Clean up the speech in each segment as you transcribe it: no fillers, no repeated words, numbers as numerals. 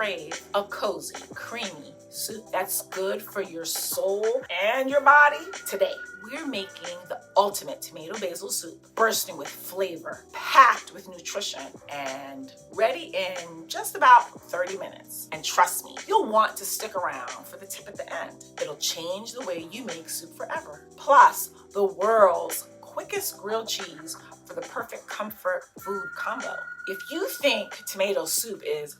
crave a cozy, creamy soup that's good for your soul and your body? Today, we're making the ultimate tomato basil soup, bursting with flavor, packed with nutrition, and ready in just about 30 minutes. And trust me, you'll want to stick around for the tip at the end. It'll change the way you make soup forever. Plus, the world's quickest grilled cheese for the perfect comfort food combo. If you think tomato soup is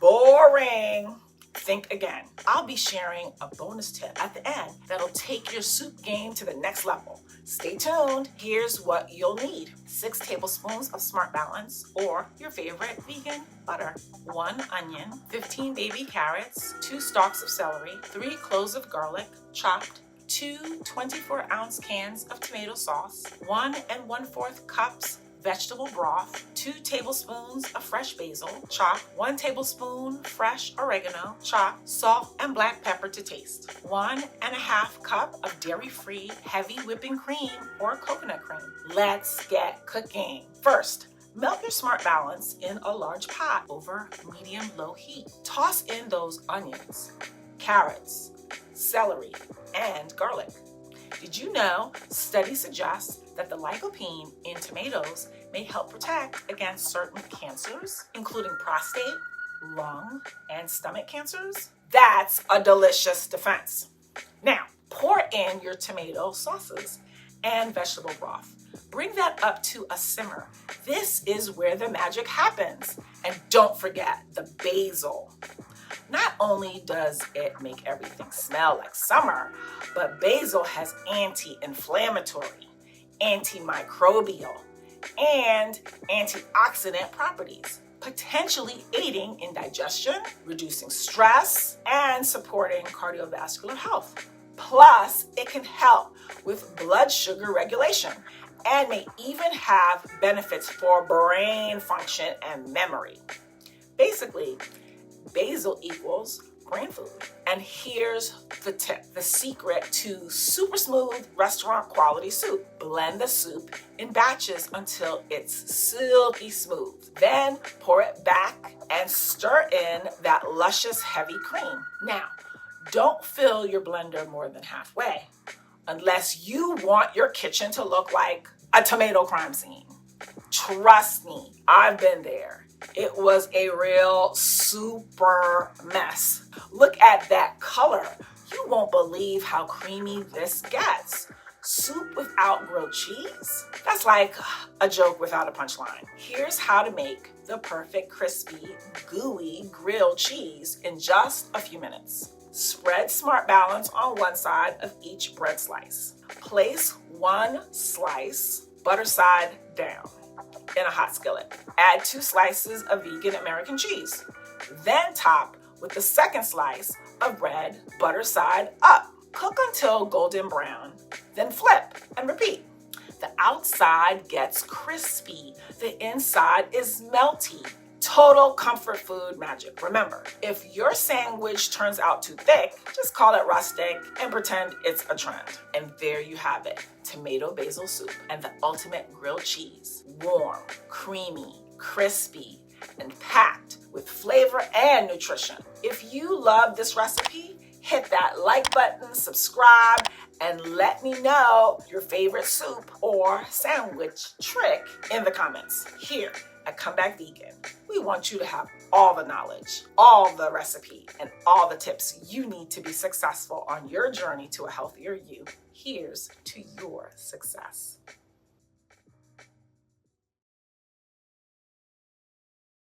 boring, think again. I'll be sharing a bonus tip at the end that'll take your soup game to the next level. Stay tuned. Here's what you'll need. 6 tablespoons of Smart Balance or your favorite vegan butter, 1 onion, 15 baby carrots, 2 stalks of celery, 3 cloves of garlic, chopped, 2 24-ounce cans of tomato sauce, 1 1/4 cups vegetable broth, 2 tablespoons of fresh basil, chopped, 1 tablespoon fresh oregano, chopped, salt and black pepper to taste, 1.5 cup of dairy-free heavy whipping cream or coconut cream. Let's get cooking. First, melt your Smart Balance in a large pot over medium-low heat. Toss in those onions, carrots, celery, and garlic. Did you know studies suggest that the lycopene in tomatoes may help protect against certain cancers, including prostate, lung, and stomach cancers? That's a delicious defense. Now, pour in your tomato sauces and vegetable broth. Bring that up to a simmer. This is where the magic happens. And don't forget the basil. Not only does it make everything smell like summer, but basil has anti-inflammatory, antimicrobial, and antioxidant properties, potentially aiding in digestion, reducing stress, and supporting cardiovascular health. Plus, it can help with blood sugar regulation and may even have benefits for brain function and memory. Basically, basil equals brain food. And here's the tip, the secret to super smooth restaurant quality soup. Blend the soup in batches until it's silky smooth. Then pour it back and stir in that luscious heavy cream. Now, don't fill your blender more than halfway unless you want your kitchen to look like a tomato crime scene. Trust me, I've been there. It was a real super mess. Look at that color. You won't believe how creamy this gets. Soup without grilled cheese? That's like a joke without a punchline. Here's how to make the perfect crispy, gooey grilled cheese in just a few minutes. Spread Smart Balance on one side of each bread slice. Place 1 slice, butter side down, in a hot skillet. Add 2 slices of vegan American cheese. Then top with the second slice of bread, butter side up. Cook until golden brown, then flip and repeat. The outside gets crispy, the inside is melty. Total comfort food magic. Remember, if your sandwich turns out too thick, just call it rustic and pretend it's a trend. And there you have it, tomato basil soup and the ultimate grilled cheese. Warm, creamy, crispy, and packed with flavor and nutrition. If you love this recipe, hit that like button, subscribe, and let me know your favorite soup or sandwich trick in the comments. Here at Come Back Vegan, we want you to have all the knowledge, all the recipe, and all the tips you need to be successful on your journey to a healthier you. Here's to your success.